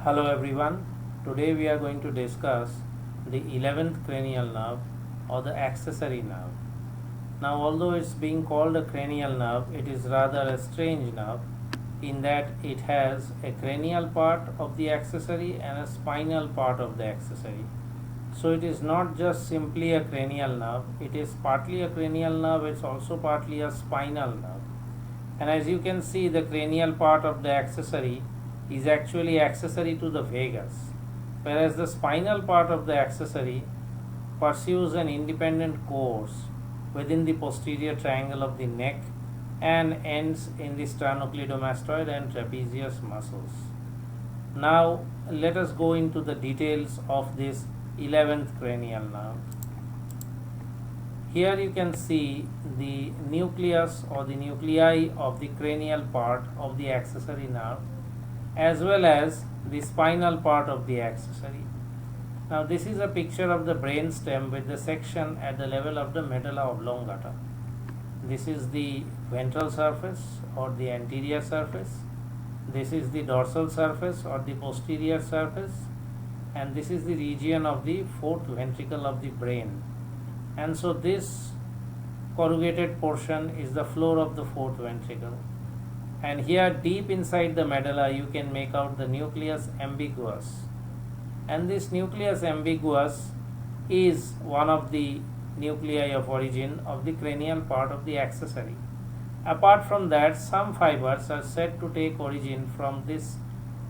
Hello everyone. Today we are going to discuss the 11th cranial nerve or the accessory nerve. Now, although it's being called a cranial nerve, it is rather a strange nerve in that it has a cranial part of the accessory and a spinal part of the accessory. So it is not just simply a cranial nerve, it is partly a cranial nerve, it's also partly a spinal nerve. And as you can see, the cranial part of the accessory is actually accessory to the vagus, whereas the spinal part of the accessory pursues an independent course within the posterior triangle of the neck and ends in the sternocleidomastoid and trapezius muscles. Now let us go into the details of this 11th cranial nerve. Here you can see the nucleus or the nuclei of the cranial part of the accessory nerve as well as the spinal part of the accessory. Now this is a picture of the brain stem with the section at the level of the medulla oblongata. This is the ventral surface or the anterior surface. This is the dorsal surface or the posterior surface, and this is the region of the fourth ventricle of the brain. And so this corrugated portion is the floor of the fourth ventricle. And here deep inside the medulla you can make out the nucleus ambiguus. And this nucleus ambiguus is one of the nuclei of origin of the cranial part of the accessory. Apart from that, some fibers are said to take origin from this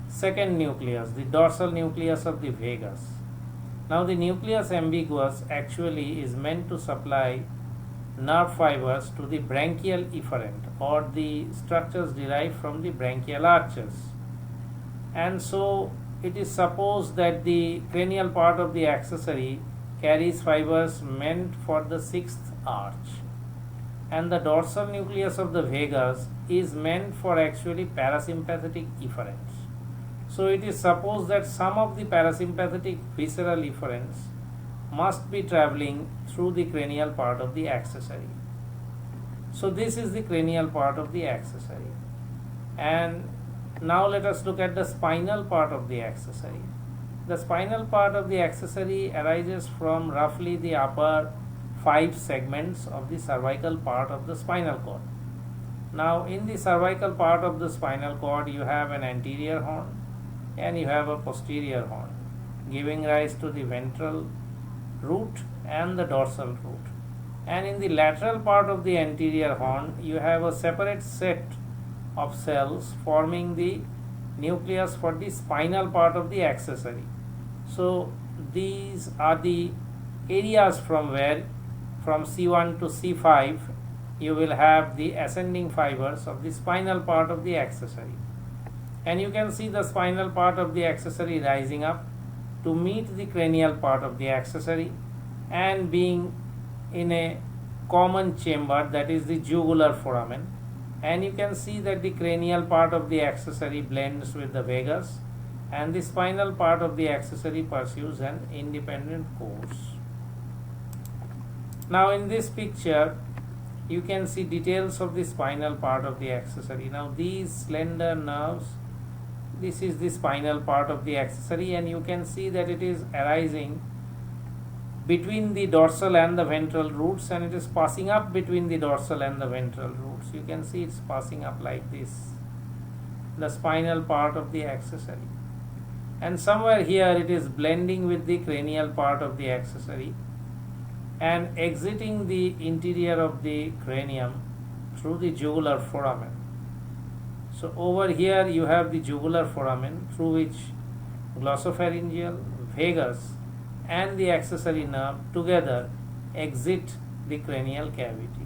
second nucleus, the dorsal nucleus of the vagus. Now the nucleus ambiguus actually is meant to supply nerve fibers to the branchial efferent or the structures derived from the branchial arches. And so it is supposed that the cranial part of the accessory carries fibers meant for the sixth arch, and the dorsal nucleus of the vagus is meant for actually parasympathetic efferents. So it is supposed that some of the parasympathetic visceral efferents must be traveling through the cranial part of the accessory. So this is the cranial part of the accessory. And now let us look at the spinal part of the accessory. The spinal part of the accessory arises from roughly the upper 5 segments of the cervical part of the spinal cord. Now in the cervical part of the spinal cord you have an anterior horn and you have a posterior horn, giving rise to the ventral root and the dorsal root. And in the lateral part of the anterior horn you have a separate set of cells forming the nucleus for the spinal part of the accessory. So these are the areas from where from C1 to C5 you will have the ascending fibers of the spinal part of the accessory. And you can see the spinal part of the accessory rising up to meet the cranial part of the accessory and being in a common chamber, that is the jugular foramen. And you can see that the cranial part of the accessory blends with the vagus and the spinal part of the accessory pursues an independent course. Now in this picture you can see details of the spinal part of the accessory. Now these slender nerves, this is the spinal part of the accessory, and you can see that it is arising between the dorsal and the ventral roots, and it is passing up between the dorsal and the ventral roots. You can see it's passing up like this, the spinal part of the accessory. And somewhere here it is blending with the cranial part of the accessory and exiting the interior of the cranium through the jugular foramen. So over here you have the jugular foramen through which glossopharyngeal, vagus and the accessory nerve together exit the cranial cavity.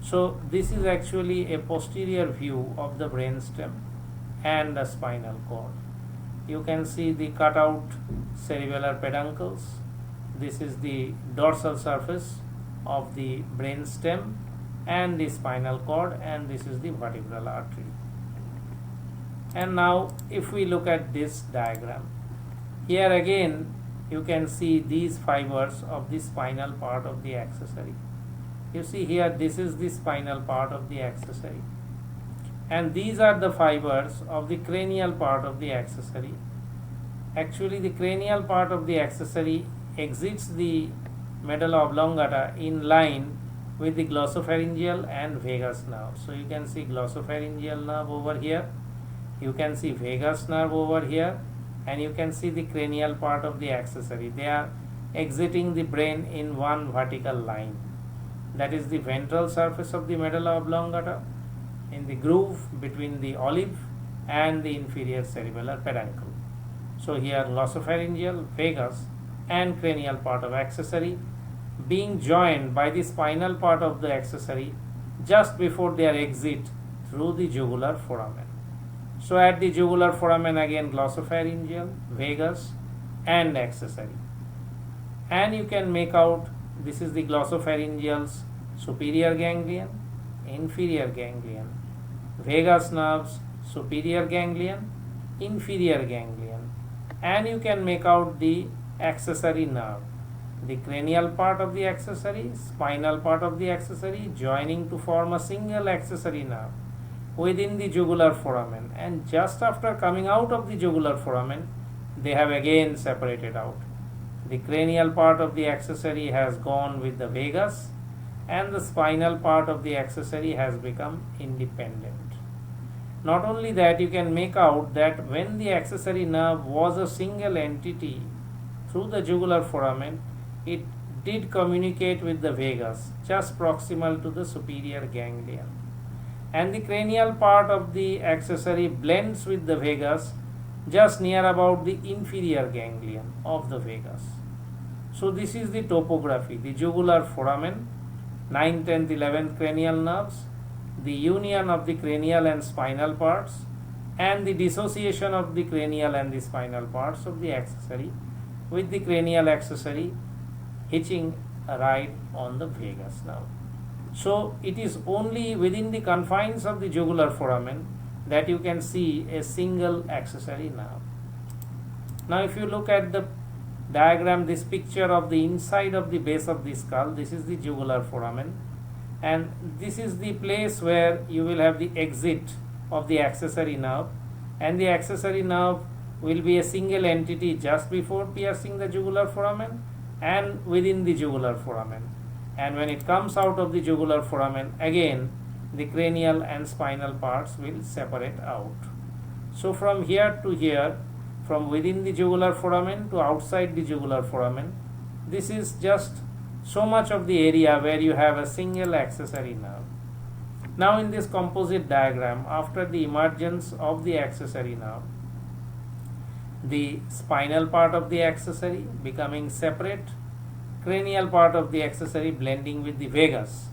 So this is actually a posterior view of the brainstem and the spinal cord. You can see the cutout cerebellar peduncles. This is the dorsal surface of the brainstem and the spinal cord, and this is the vertebral artery. And now if we look at this diagram, here again you can see these fibers of the spinal part of the accessory. You see here, this is the spinal part of the accessory, and these are the fibers of the cranial part of the accessory, Actually, the cranial part of the accessory exits the medulla oblongata in line with the glossopharyngeal and vagus nerve. So you can see glossopharyngeal nerve over here, you can see vagus nerve over here, and you can see the cranial part of the accessory. They are exiting the brain in one vertical line. That is the ventral surface of the medulla oblongata in the groove between the olive and the inferior cerebellar peduncle. So here glossopharyngeal, vagus and cranial part of accessory being joined by the spinal part of the accessory just before their exit through the jugular foramen. So at the jugular foramen again glossopharyngeal, vagus and accessory. And you can make out this is the glossopharyngeal's superior ganglion, inferior ganglion, vagus nerves, superior ganglion, inferior ganglion, and you can make out the accessory nerve, the cranial part of the accessory, spinal part of the accessory joining to form a single accessory nerve within the jugular foramen, and just after coming out of the jugular foramen they have again separated out. The cranial part of the accessory has gone with the vagus and the spinal part of the accessory has become independent. Not only that, you can make out that when the accessory nerve was a single entity through the jugular foramen, it did communicate with the vagus just proximal to the superior ganglion, and the cranial part of the accessory blends with the vagus just near about the inferior ganglion of the vagus. So this is the topography, the jugular foramen, 9th, 10th, 11th cranial nerves, the union of the cranial and spinal parts, and the dissociation of the cranial and the spinal parts of the accessory, with the cranial accessory hitching a ride on the vagus nerve. So it is only within the confines of the jugular foramen that you can see a single accessory nerve. Now if you look at the diagram, this picture of the inside of the base of the skull, this is the jugular foramen, and this is the place where you will have the exit of the accessory nerve, and the accessory nerve will be a single entity just before piercing the jugular foramen and within the jugular foramen, and when it comes out of the jugular foramen again the cranial and spinal parts will separate out. So from here to here, from within the jugular foramen to outside the jugular foramen, this is just so much of the area where you have a single accessory nerve. Now in this composite diagram, after the emergence of the accessory nerve, the spinal part of the accessory becoming separate, cranial part of the accessory blending with the vagus.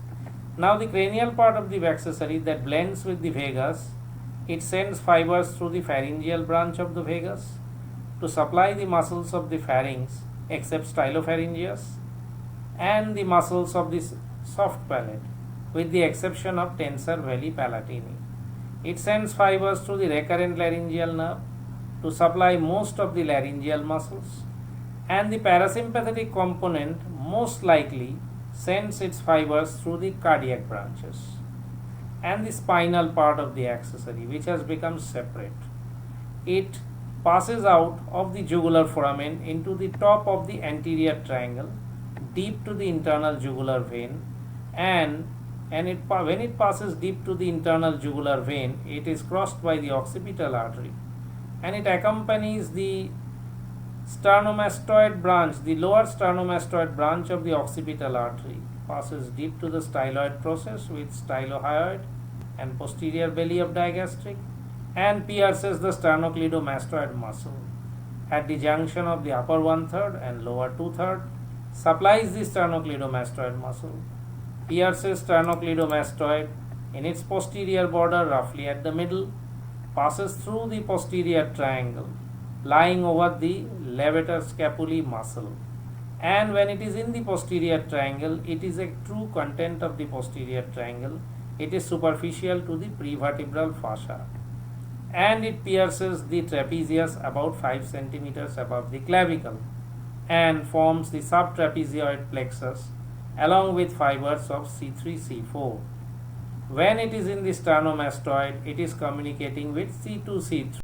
Now the cranial part of the accessory that blends with the vagus, it sends fibers through the pharyngeal branch of the vagus to supply the muscles of the pharynx except stylopharyngeus and the muscles of the soft palate with the exception of tensor veli palatini. It sends fibers through the recurrent laryngeal nerve to supply most of the laryngeal muscles, and the parasympathetic component most likely sends its fibers through the cardiac branches, and the spinal part of the accessory which has become separate. It passes out of the jugular foramen into the top of the anterior triangle deep to the internal jugular vein, and when it passes deep to the internal jugular vein, it is crossed by the occipital artery, and it accompanies the sternomastoid branch, the lower sternomastoid branch of the occipital artery, passes deep to the styloid process with stylohyoid and posterior belly of digastric, and pierces the sternocleidomastoid muscle at the junction of the upper 1/3 and lower 2/3, supplies the sternocleidomastoid muscle, pierces sternocleidomastoid in its posterior border roughly at the middle, passes through the posterior triangle lying over the levator scapulae muscle, and when it is in the posterior triangle, it is a true content of the posterior triangle. It is superficial to the prevertebral fascia, and it pierces the trapezius about 5 centimeters above the clavicle and forms the subtrapezoid plexus along with fibers of C3, C4. When it is in the sternomastoid, it is communicating with C2, C3.